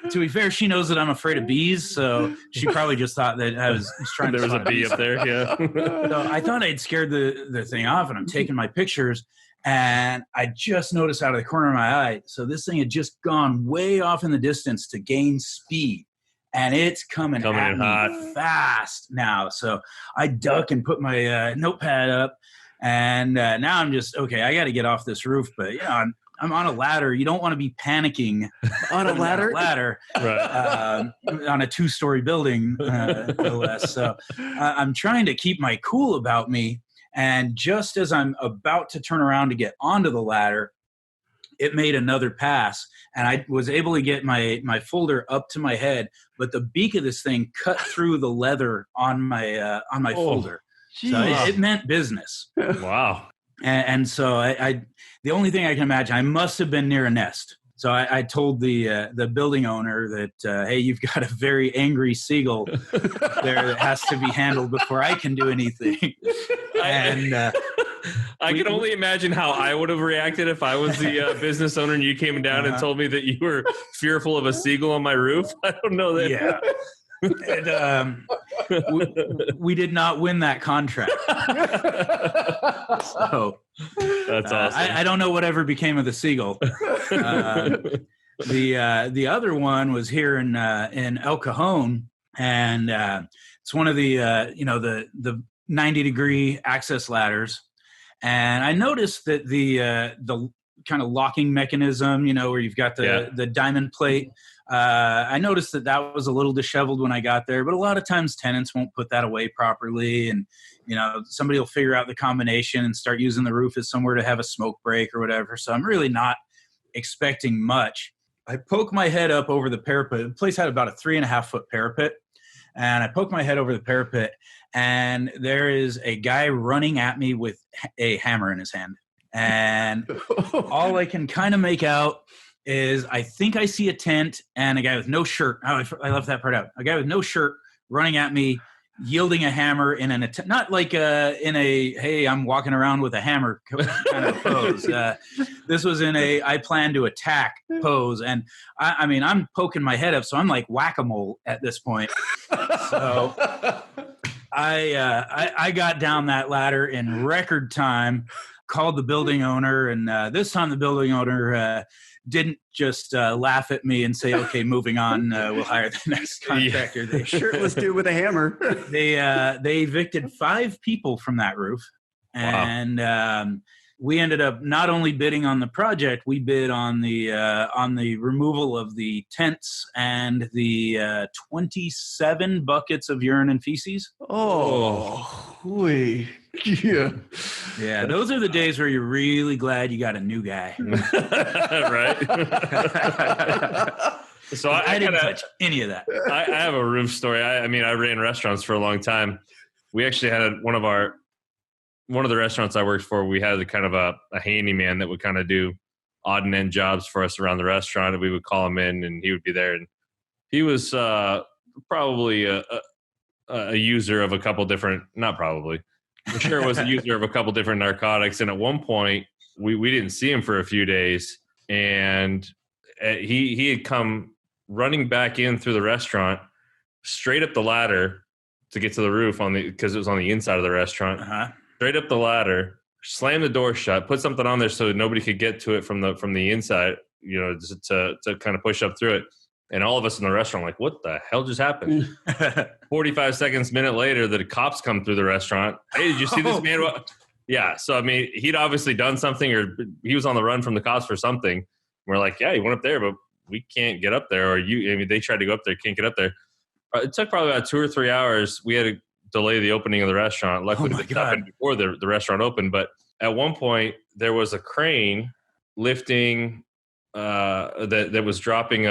To be fair, she knows that I'm afraid of bees, so she probably just thought that I was trying to. There was a bee up there, yeah. So I thought I'd scared the thing off, and I'm taking my pictures, and I just noticed out of the corner of my eye, so this thing had just gone way off in the distance to gain speed. And it's coming at me hot. Fast now. So I duck and put my notepad up. And now I'm just, okay, I got to get off this roof. But, I'm on a ladder. You don't want to be panicking on a ladder. Right. On a 2-story building, no less. So I'm trying to keep my cool about me. And just as I'm about to turn around to get onto the ladder, it made another pass, and I was able to get my folder up to my head, but the beak of this thing cut through the leather on my folder. Geez. So it meant business. Wow. And so I the only thing I can imagine, I must have been near a nest. So I told the building owner that, hey, you've got a very angry seagull there that has to be handled before I can do anything. And I can only imagine how I would have reacted if I was the business owner and you came down and told me that you were fearful of a seagull on my roof. I don't know that. Yeah. And, we did not win that contract. So That's awesome. I don't know whatever became of the seagull. The other one was here in El Cajon, and it's one of the the 90-degree access ladders. And I noticed that the kind of locking mechanism, where you've got the diamond plate. I noticed that was a little disheveled when I got there, but a lot of times tenants won't put that away properly, and somebody will figure out the combination and start using the roof as somewhere to have a smoke break or whatever. So I'm really not expecting much. I poke my head up over the parapet. The place had about a 3.5-foot parapet, and I poke my head over the parapet, and there is a guy running at me with a hammer in his hand. And all I can kind of make out is I think I see a tent and a guy with no shirt. Oh, I left that part out. A guy with no shirt running at me, yielding a hammer in an attempt, not like in a, hey, I'm walking around with a hammer kind of pose. This was in a, I plan to attack pose. And I mean, I'm poking my head up, so I'm like whack-a-mole at this point. So I got down that ladder in record time, called the building owner, and this time the building owner didn't just laugh at me and say, okay, moving on, we'll hire the next contractor. They shirtless dude with a hammer. They evicted 5 people from that roof. And we ended up not only bidding on the project, we bid on the removal of the tents and the 27 buckets of urine and feces. Oh, yeah. Yeah, those are the days where you're really glad you got a new guy. Right? So I didn't touch any of that. I have a roof story. I mean, I ran restaurants for a long time. We actually had one of the restaurants I worked for, we had a kind of a handyman that would kind of do odd and end jobs for us around the restaurant, and we would call him in and he would be there. And he was probably a user of a couple different, not probably, I'm sure was a user of a couple different narcotics. And at one point we didn't see him for a few days, and he had come running back in through the restaurant, straight up the ladder to get to the roof because it was on the inside of the restaurant. Straight up the ladder, slammed the door shut, put something on there so nobody could get to it from the inside, to kind of push up through it. And all of us in the restaurant like, what the hell just happened? 45 seconds, minute later, the cops come through the restaurant. Hey, did you see this man? Yeah. So, I mean, he'd obviously done something, or he was on the run from the cops for something. We're like, yeah, he went up there, but we can't get up there. They tried to go up there, can't get up there. It took probably about 2 or 3 hours. We had to delay the opening of the restaurant. Luckily, it happened before the restaurant opened. But at one point, there was a crane lifting that was dropping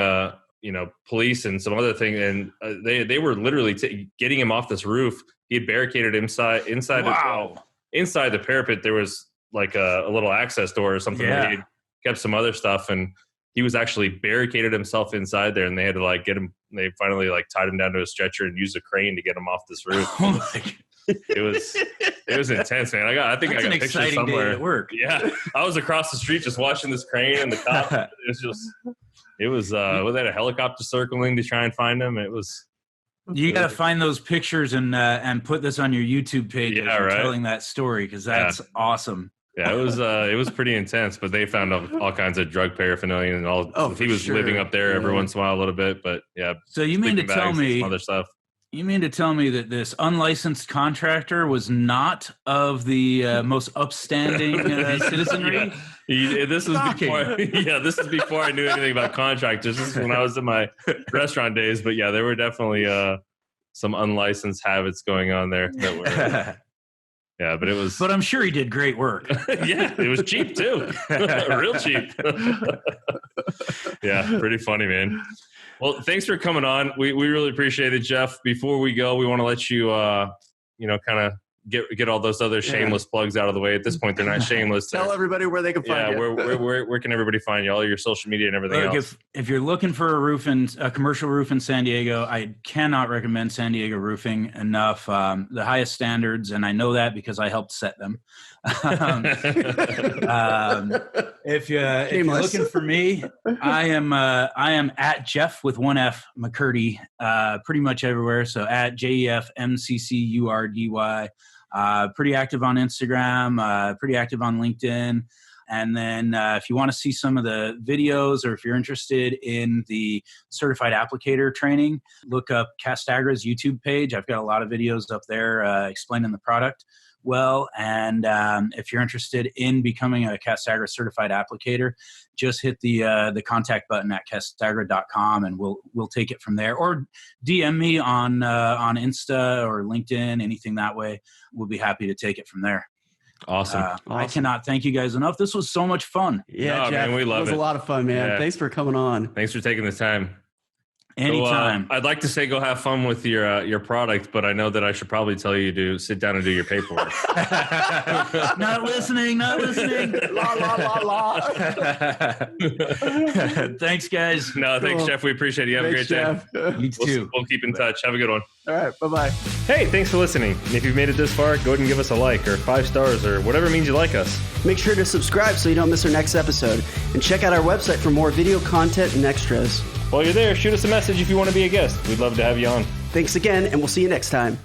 police and some other thing, and they were literally getting him off this roof. He had barricaded inside. Wow. Inside the parapet, there was like a little access door or something. Yeah. He had kept some other stuff, and he was actually barricaded himself inside there, and they had to get him. They finally tied him down to a stretcher and used a crane to get him off this roof. It was intense, man. I think That's I got an pictures exciting somewhere. day at work. Yeah, I was across the street just watching this crane and the cop. It was they had a helicopter circling to try and find him. It was. You got to find those pictures and put this on your YouTube page. Yeah, as you're right. telling that story, because that's awesome. Yeah, it was pretty intense, but they found all kinds of drug paraphernalia and all. He was living up there every once in a while a little bit, but yeah. So you mean to tell me other stuff? You mean to tell me that this unlicensed contractor was not of the most upstanding citizenry? This is before I knew anything about contractors. This is when I was in my restaurant days. But yeah, there were definitely some unlicensed habits going on there that were. Yeah, but it was. But I'm sure he did great work. Yeah, it was cheap too, real cheap. Yeah, pretty funny, man. Well, thanks for coming on. We really appreciate it, Jeff. Before we go, we want to let you, kind of get all those other shameless plugs out of the way. At this point, they're not shameless. Tell everybody where they can find you. Where can everybody find you? All your social media and everything else. If you're looking for a commercial roof in San Diego, I cannot recommend San Diego Roofing enough. The highest standards, and I know that because I helped set them. If you're looking for me, I am at Jef with one F McCurdy, pretty much everywhere. So at JEFMCCURDY. Pretty active on Instagram, pretty active on LinkedIn. And then if you want to see some of the videos, or if you're interested in the certified applicator training, look up Castagra's YouTube page. I've got a lot of videos up there explaining the product well. And if you're interested in becoming a Castagra certified applicator, just hit the contact button at castagra.com, and we'll take it from there. Or DM me on Insta or LinkedIn, anything that way. We'll be happy to take it from there. Awesome. I cannot thank you guys enough. This was so much fun. Yeah, Jeff, man, we love it. It was a lot of fun, man. Yeah. Thanks for coming on. Thanks for taking the time. Anytime. So, I'd like to say go have fun with your product, but I know that I should probably tell you to sit down and do your paperwork. Not listening. La, la, la. Thanks, guys. No, thanks, Jeff. We appreciate it. You have a great day. You too. We'll keep in touch. Have a good one. All right. Bye-bye. Hey, thanks for listening. And if you've made it this far, go ahead and give us a like or 5 stars or whatever means you like us. Make sure to subscribe so you don't miss our next episode. And check out our website for more video content and extras. While you're there, shoot us a message if you want to be a guest. We'd love to have you on. Thanks again, and we'll see you next time.